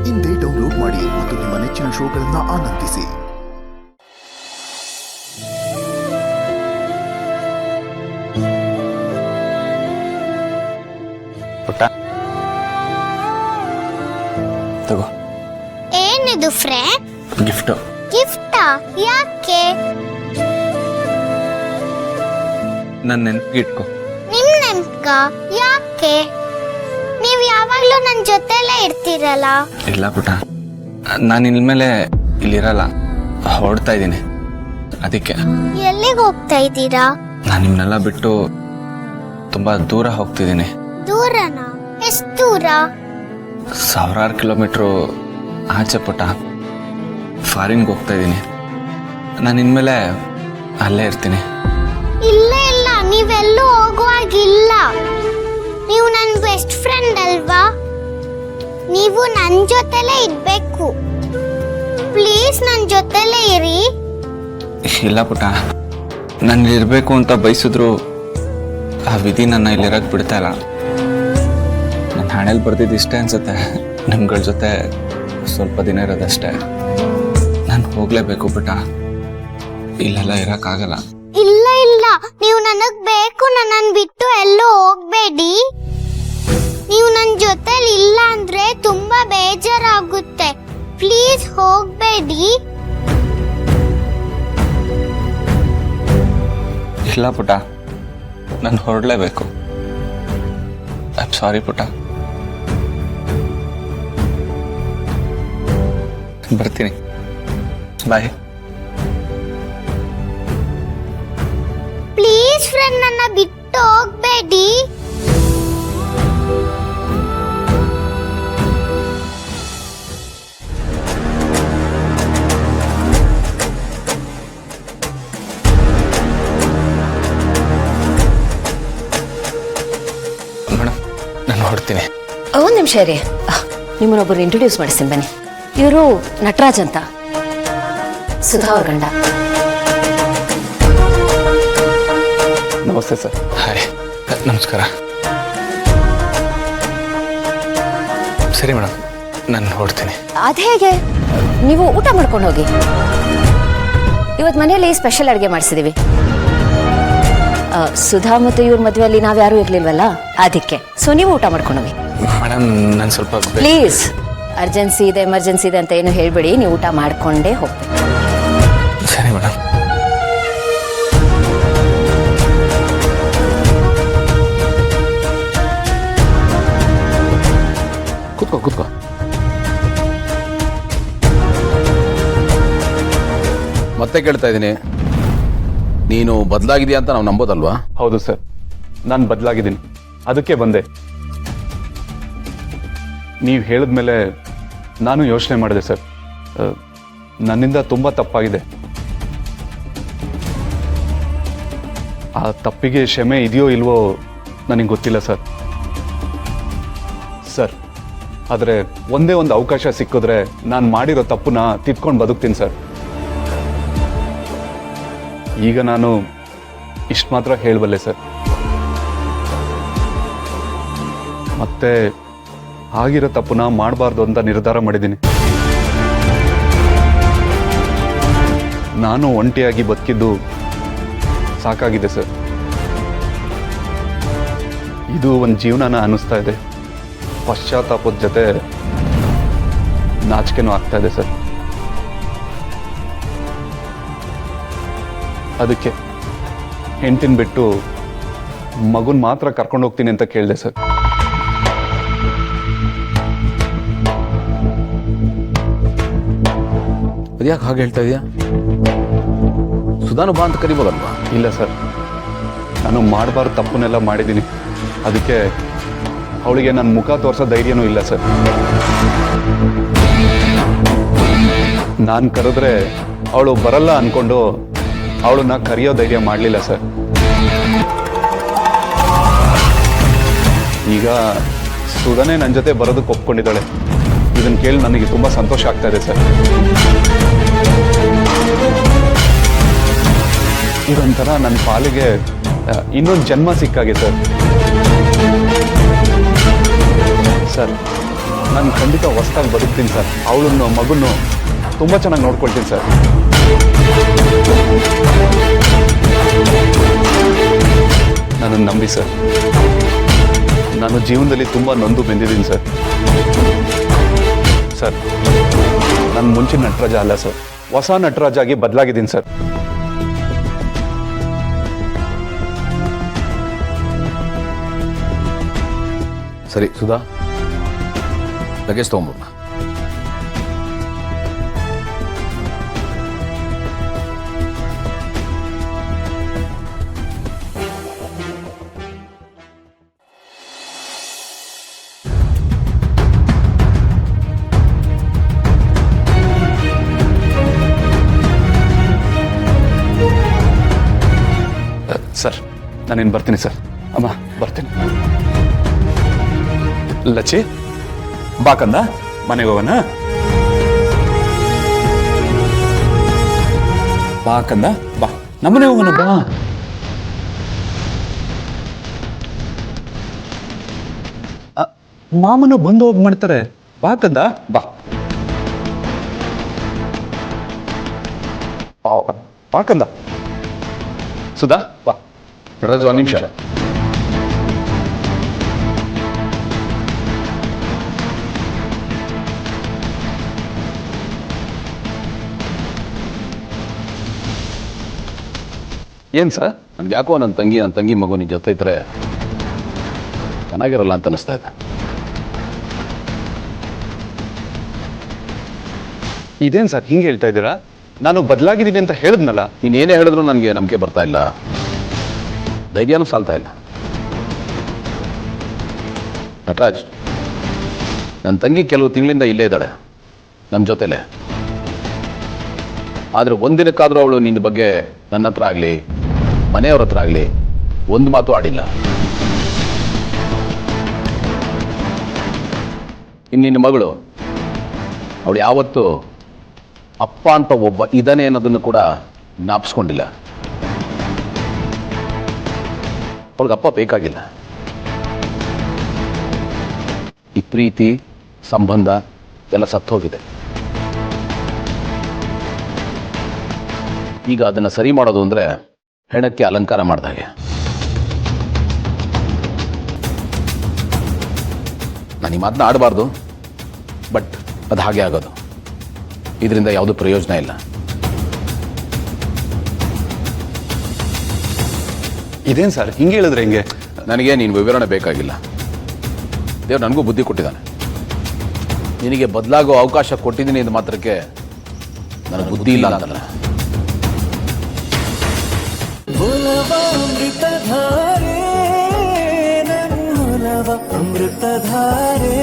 ಇಂದೇ ಡೌನ್ಲೋಡ್ ಮಾಡಿ ಮತ್ತು ನಿಮ್ಮ ನೆಚ್ಚಿನ ಶೋಗಳನ್ನು ಆನಂದಿಸಿ. ತಗೋ. ಏನಿದು ಫ್ರೆಂಡ್? ಗಿಫ್ಟ್. ಗಿಫ್ಟಾ? ಯಾಕೆ? ನನ್ನ ನೆನಪಿಗೆ ಇಟ್ಕೋ. ನಿಮ್ ನೆನ್ಪ್ಗ? ಯಾಕೆ? ನೀವ್ ಯಾವಾಗ್ಲೂ ನನ್ ಜೊತೆಲೇ ಇರ್ತೀರಲ್ಲ. ಇಲ್ಲ ಪುಟ, ನಾನು ಇನ್ಮೇಲೆ ಇಲ್ಲಿರಲ್ಲ, ಹೊರಡ್ತಾ ಇದ್ದೀನಿ. ಅದಕ್ಕೆ. ಎಲ್ಲಿಗೆ ಹೋಗ್ತಾ ಇದ್ದೀರಾ? ನಾನು ನಿಮ್ಮನ್ನೆಲ್ಲ ಬಿಟ್ಟು ತುಂಬಾ ದೂರ ಹೋಗ್ತಿದ್ದೀನಿ. ದೂರನಾ? ಎಷ್ಟು ದೂರ? 1000 ಕಿಲೋಮೀಟ್ರು ಆಚೆ ಪುಟ. ಫಾರಿನ್ಗೆ ಹೋಗ್ತಾ ಇದ್ದೀನಿ. ನಾನು ಇನ್ಮೇಲೆ ಅಲ್ಲೇ ಇರ್ತೀನಿ. ಇಲ್ಲ ಇಲ್ಲ, ನೀವೆಲ್ಲೂ ಹೋಗುವಾಗಿಲ್ಲ. ನೀವು ನನ್ನ ಬೆಸ್ಟ್ ಫ್ರೆಂಡ್ ಅಲ್ವಾ? ನೀವು ನನ್ನ ಜೊತೆಲೇ ಇರ್ಬೇಕು. ಪ್ಲೀಸ್ ನನ್ನ ಜೊತೆಲೇ ಇರಿ. ಇಲ್ಲ ಪುಟ, ನಾನು ಇರಬೇಕು ಅಂತ ಬಯಸಿದ್ರು ಆ ವಿಧಿ ನನ್ನ ಇಲ್ಲಿರಕ್ಕೆ ಬಿಡ್ತಾ ಇಲ್ಲ. ನನ್ನ ಹಣೆಯಲ್ಲಿ ಬರ್ದಿದ್ದು ಇಷ್ಟೇ ಅನ್ಸುತ್ತೆ, ನಿಮ್ಗಳ ಜೊತೆ ಸ್ವಲ್ಪ ದಿನ ಇರೋದಷ್ಟೇ. ನಾನು ಹೋಗ್ಲೇಬೇಕು ಪುಟ, ಇಲ್ಲೆಲ್ಲ ಇರೋಕ್ಕಾಗಲ್ಲ. ಇಲ್ಲ ಇಲ್ಲ, ನೀವು ನನಗ್ ಬೇಕು. ನನ್ನನ್ನು ಬಿಟ್ಟು ಎಲ್ಲೂ ಹೋಗ್ಬೇಡಿ. ನೀವು ನನ್ನ ಜೊತೆಲಿ ಇಲ್ಲ ಅಂದ್ರೆ ತುಂಬಾ ಬೇಜಾರಾಗುತ್ತೆ. ಪ್ಲೀಸ್ ಹೋಗ್ಬೇಡಿ. ಇಲ್ಲ ಪುಟ, ನಾನು ಹೊರಡಲೇಬೇಕು. ಐ ಆಮ್ ಸಾರಿ ಪುಟ. ಬರ್ತೀನಿ. ಬಾಯ್. ಪ್ಲೀಸ್ ಫ್ರೆಂಡ್, ನನ್ನ ಬಿಟ್ಟು ಹೋಗ್ಬೇಡಿ. ಮೇಡಮ್, ನಾನು ಹೊರಡ್ತೀನಿ. ಒಂದು ನಿಮಿಷ ರೀ, ನಿಮ್ಮನ್ನೊಬ್ಬರು ಇಂಟ್ರೊಡ್ಯೂಸ್ ಮಾಡಿಸ್ತೀನಿ ಬನ್ನಿ. ಇವರು ನಟರಾಜ್ ಅಂತ, ಸುಧಾ ಅವ್ರ ಗಂಡ. ನಮಸ್ತೆ ಸರ್. ಹಾಯ್, ನಮಸ್ಕಾರ. ಸರಿ ಮೇಡಮ್, ನಾನು ಹೊರಡ್ತೀನಿ. ಅದು ಹೇಗೆ? ನೀವು ಊಟ ಮಾಡ್ಕೊಂಡು ಹೋಗಿ. ಇವತ್ತು ಮನೆಯಲ್ಲಿ ಸ್ಪೆಷಲ್ ಅಡುಗೆ ಮಾಡಿಸಿದೀವಿ. ಸುಧಾ ಮತ್ತು ಇವ್ರ ಮದುವೆಯಲ್ಲಿ ನಾವ್ಯಾರೂ ಇರ್ಲಿಲ್ವಲ್ಲ, ಅದಕ್ಕೆ. ಸೊ ನೀವು ಊಟ ಮಾಡ್ಕೊಂಡು ಹೋಗಿ. ಮೇಡಮ್, ನಾನು ಸ್ವಲ್ಪ ಪ್ಲೀಸ್, ಅರ್ಜೆನ್ಸಿ ಇದೆ ಎಮರ್ಜೆನ್ಸಿ ಇದೆ ಅಂತ ಏನು ಹೇಳ್ಬೇಡಿ. ನೀವು ಊಟ ಮಾಡ್ಕೊಂಡೇ ಹೋಗ್ಬೇಕು. ಸರಿ ಮೇಡಮ್. ಕೂತ್ಕೋ ಕೂತ್ಕೋ. ಮತ್ತೆ ಕೇಳ್ತಾ ಇದ್ದೀನಿ, ನೀನು ಬದಲಾಗಿದೆಯಾ ಅಂತ ನಾವು ನಂಬೋದಲ್ವಾ? ಹೌದು ಸರ್, ನಾನು ಬದಲಾಗಿದ್ದೀನಿ, ಅದಕ್ಕೆ ಬಂದೆ. ನೀವು ಹೇಳಿದ್ಮೇಲೆ ನಾನು ಯೋಚನೆ ಮಾಡಿದೆ ಸರ್. ನನ್ನಿಂದ ತುಂಬ ತಪ್ಪಾಗಿದೆ. ಆ ತಪ್ಪಿಗೆ ಕ್ಷಮೆ ಇದೆಯೋ ಇಲ್ವೋ ನನಗೆ ಗೊತ್ತಿಲ್ಲ ಸರ್. ಸರ್, ಆದರೆ ಒಂದೇ ಒಂದು ಅವಕಾಶ ಸಿಕ್ಕಿದ್ರೆ ನಾನು ಮಾಡಿರೋ ತಪ್ಪನ್ನ ತಿದ್ಕೊಂಡು ಬದುಕ್ತೀನಿ ಸರ್. ಈಗ ನಾನು ಇಷ್ಟು ಮಾತ್ರ ಹೇಳಬಲ್ಲೆ ಸರ್. ಮತ್ತೆ ಆಗಿರೋ ತಪ್ಪನ್ನ ಮಾಡಬಾರ್ದು ಅಂತ ನಿರ್ಧಾರ ಮಾಡಿದ್ದೀನಿ. ನಾನು ಒಂಟಿಯಾಗಿ ಬದುಕಿದ್ದು ಸಾಕಾಗಿದೆ ಸರ್. ಇದು ಒಂದು ಜೀವನನ ಅನ್ನಿಸ್ತಾ ಇದೆ. ಪಶ್ಚಾತ್ತಾಪದ ಜೊತೆ ನಾಚಿಕೆನೂ ಆಗ್ತಾ ಇದೆ ಸರ್. ಅದಕ್ಕೆ ಹೆಂಡತಿನ ಬಿಟ್ಟು ಮಗುನ್ ಮಾತ್ರ ಕರ್ಕೊಂಡು ಹೋಗ್ತೀನಿ ಅಂತ ಕೇಳಿದೆ ಸರ್. ಅದ್ಯಾಕೆ ಹಾಗೆ ಹೇಳ್ತಾ ಇದೆಯಾ? ಸುಧಾನು ಬಾ ಅಂತ ಕರಿಬೋದಲ್ವಾ? ಇಲ್ಲ ಸರ್, ನಾನು ಮಾಡಬಾರ್ದು ತಪ್ಪನ್ನೆಲ್ಲ ಮಾಡಿದ್ದೀನಿ. ಅದಕ್ಕೆ ಅವಳಿಗೆ ನನ್ನ ಮುಖ ತೋರಿಸೋ ಧೈರ್ಯನೂ ಇಲ್ಲ ಸರ್. ನಾನು ಕರೆದ್ರೆ ಅವಳು ಬರಲ್ಲ ಅಂದ್ಕೊಂಡು ಅವಳನ್ನ ಕರೆಯೋ ಧೈರ್ಯ ಮಾಡಲಿಲ್ಲ ಸರ್. ಈಗ ಸುಧಾನೇ ನನ್ನ ಜೊತೆ ಬರೋದಕ್ಕೆ ಒಪ್ಕೊಂಡಿದ್ದಾಳೆ. ಇದನ್ನು ಕೇಳಿ ನನಗೆ ತುಂಬ ಸಂತೋಷ ಆಗ್ತಾ ಇದೆ ಸರ್. ಇದೊಂಥರ ನನ್ನ ಪಾಲಿಗೆ ಇನ್ನೊಂದು ಜನ್ಮ ಸಿಕ್ಕಾಗೆ ಸರ್. ಸರ್, ನಾನು ಖಂಡಿತ ಹೊಸ್ದಾಗಿ ಬದುಕ್ತೀನಿ ಸರ್. ಅವಳನ್ನು ಮಗನ್ನು ತುಂಬ ಚೆನ್ನಾಗಿ ನೋಡ್ಕೊಳ್ತೀನಿ ಸರ್. ನನ್ನನ್ನು ನಂಬಿ ಸರ್. ನಾನು ಜೀವನದಲ್ಲಿ ತುಂಬ ನೊಂದು ಬೆಂದಿದ್ದೀನಿ ಸರ್. ಸರ್, ನಾನು ಮುಂಚಿನ ನಟರಾಜ ಅಲ್ಲ ಸರ್, ಹೊಸ ನಟರಾಜ ಆಗಿ ಬದಲಾಗಿದ್ದೀನಿ ಸರ್. ಸರಿ ಸುಧಾ, ಲಗೇಜ್ ತೊಗೊಂಬ. ಸರ್, ನಾನೇನು ಬರ್ತೀನಿ ಸರ್. ಅಮ್ಮ, ಬರ್ತೀನಿ. ಲಚ್ಚಿ, ಬಾಕಂದ ಮನೆಗೆ ಹೋಗೋಣ. ಬಾಕಂದ ಬಾ, ನಮ್ಮನೆ ಹೋಗೋಣ ಬಾ. ಮಾಮನು ಬಂದು ಹೋಗಿ ಮಾಡ್ತಾರೆ. ಬಾಕಂದ ಬಾ. ಬಾಕಂದ. ಸುಧಾ ಬಾ. ನಟರಾಜ್, ಒಂದು ನಿಮಿಷ. ಏನು ಸರ್? ನನ್ಗೆ ಯಾಕೋ ನನ್ನ ತಂಗಿ ಮಗು ನಿನ್ನ ಜೊತೆ ಇದ್ರೆ ಚೆನ್ನಾಗಿರಲ್ಲ ಅಂತ ಅನಿಸ್ತಾ ಇದೆ. ಇದೇನು ಸರ್ ಹಿಂಗೆ ಹೇಳ್ತಾ ಇದ್ದೀರಾ? ನಾನು ಬದಲಾಗಿದ್ದೀನಿ ಅಂತ ಹೇಳಿದ್ನಲ್ಲ. ನೀನೇನೇ ಹೇಳಿದ್ರು ನನಗೆ ನಂಬಿಕೆ ಬರ್ತಾ ಇಲ್ಲ, ಧೈರ್ಯನೂ ಸಾಲ್ತಾ ಇಲ್ಲ. ನಟರಾಜ್, ನನ್ನ ತಂಗಿ ಕೆಲವು ತಿಂಗಳಿಂದ ಇಲ್ಲೇ ಇದ್ದಾಳೆ ನಮ್ಮ ಜೊತೆಲೆ. ಆದರೆ ಒಂದಿನಕ್ಕಾದರೂ ಅವಳು ನಿನ್ನ ಬಗ್ಗೆ ನನ್ನ ಹತ್ರ ಆಗಲಿ ಮನೆಯವ್ರ ಹತ್ರ ಆಗಲಿ ಒಂದು ಮಾತು ಆಡಿಲ್ಲ. ನಿನ್ನ ಮಗಳು ಅವಳು ಯಾವತ್ತೂ ಅಪ್ಪ ಅಂತ ಒಬ್ಬ ಇದ್ದಾನೆ ಅನ್ನೋದನ್ನು ಕೂಡ ಜ್ಞಾಪಿಸ್ಕೊಂಡಿಲ್ಲ. ಅವಳಿಗೆ ಅಪ್ಪ ಬೇಕಾಗಿಲ್ಲ. ಈ ಪ್ರೀತಿ ಸಂಬಂಧ ಎಲ್ಲ ಸತ್ತೋಗಿದೆ. ಈಗ ಅದನ್ನು ಸರಿ ಮಾಡೋದು ಅಂದರೆ ಹೆಣಕ್ಕೆ ಅಲಂಕಾರ ಮಾಡಿದಾಗೆ. ನಾನು ಈ ಮಾತನ್ನ ಆಡಬಾರ್ದು, ಬಟ್ ಅದು ಹಾಗೆ ಆಗೋದು. ಇದರಿಂದ ಯಾವುದೂ ಪ್ರಯೋಜನ ಇಲ್ಲ. ಇದೇನು ಸರ್ ಹಿಂಗೆ ಹೇಳಿದ್ರೆ ಹೆಂಗೆ? ನನಗೆ ನೀನು ವಿವರಣೆ ಬೇಕಾಗಿಲ್ಲ. ದೇವ್ರು ನನಗೂ ಬುದ್ಧಿ ಕೊಟ್ಟಿದ್ದಾನೆ. ನಿನಗೆ ಬದಲಾಗೋ ಅವಕಾಶ ಕೊಟ್ಟಿದ್ದೀನಿ ಇದು ಮಾತ್ರಕ್ಕೆ ನನಗೆ ಬುದ್ಧಿ ಇಲ್ಲ ಅಂತಲ್ಲ. ಅಮೃತಧಾರೆ